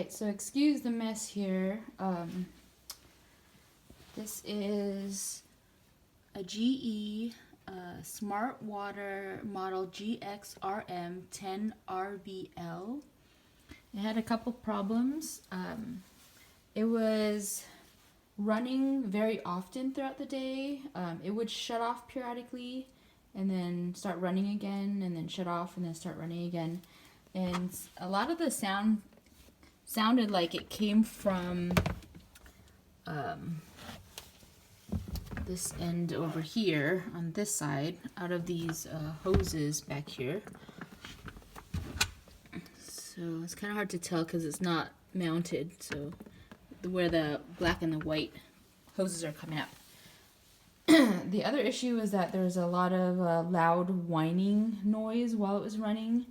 Alright, so excuse the mess here. This is a GE Smart Water Model GXRM 10RBL. It had a couple problems. It was running very often throughout the day. It would shut off periodically and then start running again, and then shut off and then start running again. And a lot of the sounded like it came from this end over here on this side, out of these hoses back here. So it's kind of hard to tell because it's not mounted, so where the black and the white hoses are coming out. The other issue is that there's a lot of loud whining noise while it was running.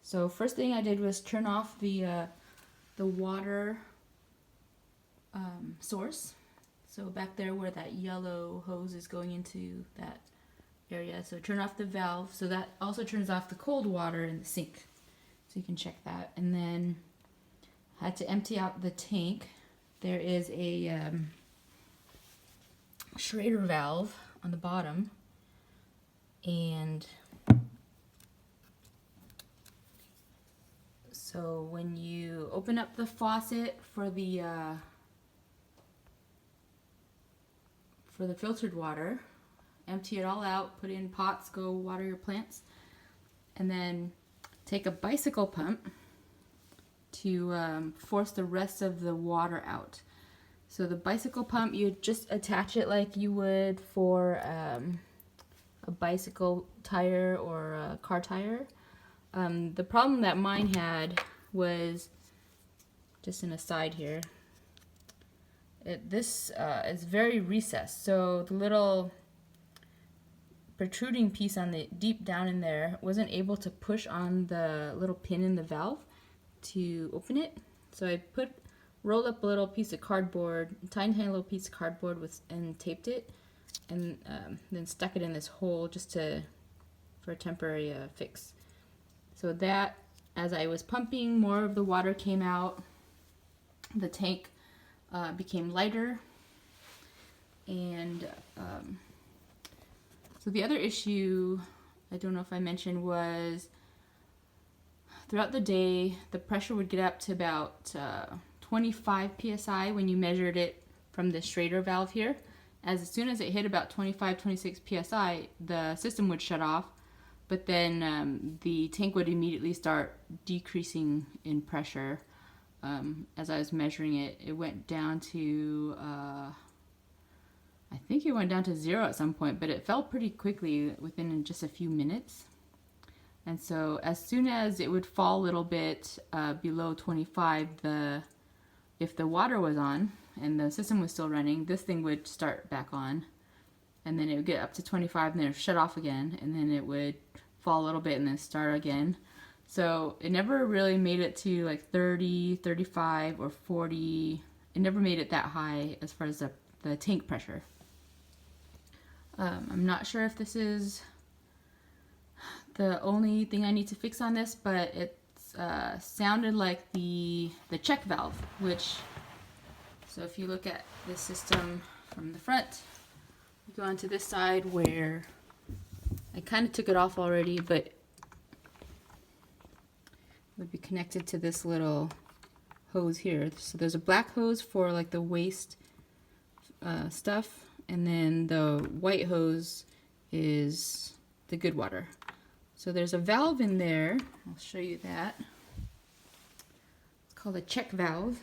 So first thing I did was turn off the water source. So back there where that yellow hose is going into that area. So turn off the valve. So that also turns off the cold water in the sink. So you can check that. And then I had to empty out the tank. There is a shrader valve on the bottom. And so when you open up the faucet for the filtered water, empty it all out, put it in pots, go water your plants, and then take a bicycle pump to force the rest of the water out. So the bicycle pump, you just attach it like you would for a bicycle tire or a car tire. The problem that mine had was, just an aside here, this is very recessed, so the little protruding piece on the deep down in there wasn't able to push on the little pin in the valve to open it. So I rolled up a little piece of cardboard, tiny little piece of cardboard and taped it, and then stuck it in this hole just for a temporary fix. So that, as I was pumping, more of the water came out. The tank became lighter, and so the other issue, I don't know if I mentioned, was throughout the day the pressure would get up to about 25 psi when you measured it from the shrader valve here. As soon as it hit about 25-26 psi, the system would shut off, but then the tank would immediately start decreasing in pressure. As I was measuring it, it went down to, I think it went down to 0 at some point, but it fell pretty quickly within just a few minutes. And so as soon as it would fall a little bit below 25, if the water was on and the system was still running, this thing would start back on. And then it would get up to 25 and then it would shut off again, and then it would fall a little bit and then start again. So it never really made it to like 30, 35, or 40. It never made it that high as far as the tank pressure. I'm not sure if this is the only thing I need to fix on this, but it sounded like the check valve, which, so if you look at the system from the front, you go onto this side where I kind of took it off already, but would be connected to this little hose here. So there's a black hose for like the waste stuff, and then the white hose is the good water. So there's a valve in there. I'll show you that. It's called a check valve,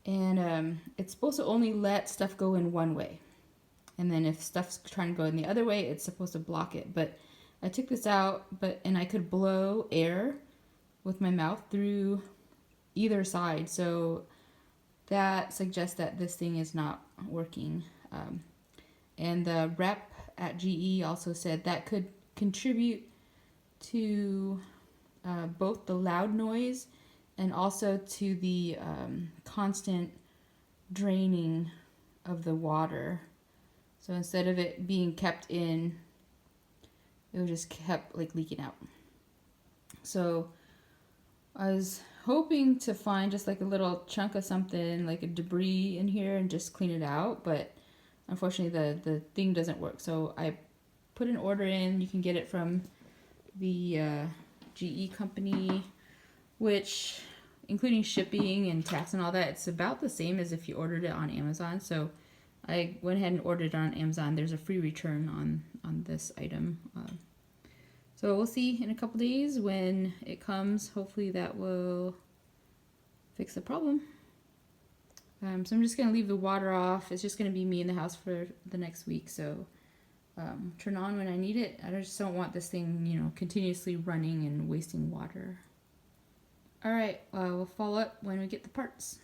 and it's supposed to only let stuff go in one way, and then if stuff's trying to go in the other way, it's supposed to block it. But I took this out, and I could blow air with my mouth through either side, so that suggests that this thing is not working. And the rep at GE also said that could contribute to both the loud noise and also to the constant draining of the water. So instead of it being kept in, it was just kept like leaking out. So I was hoping to find just like a little chunk of something, like a debris in here, and just clean it out, but unfortunately the thing doesn't work. So I put an order in. You can get it from the GE company, which, including shipping and tax and all that, it's about the same as if you ordered it on Amazon. So I went ahead and ordered it on Amazon. There's a free return on this item. So we'll see in a couple days when it comes. Hopefully that will fix the problem. So I'm just going to leave the water off. It's just going to be me in the house for the next week. So turn on when I need it. I just don't want this thing, you know, continuously running and wasting water. All right, we'll follow up when we get the parts.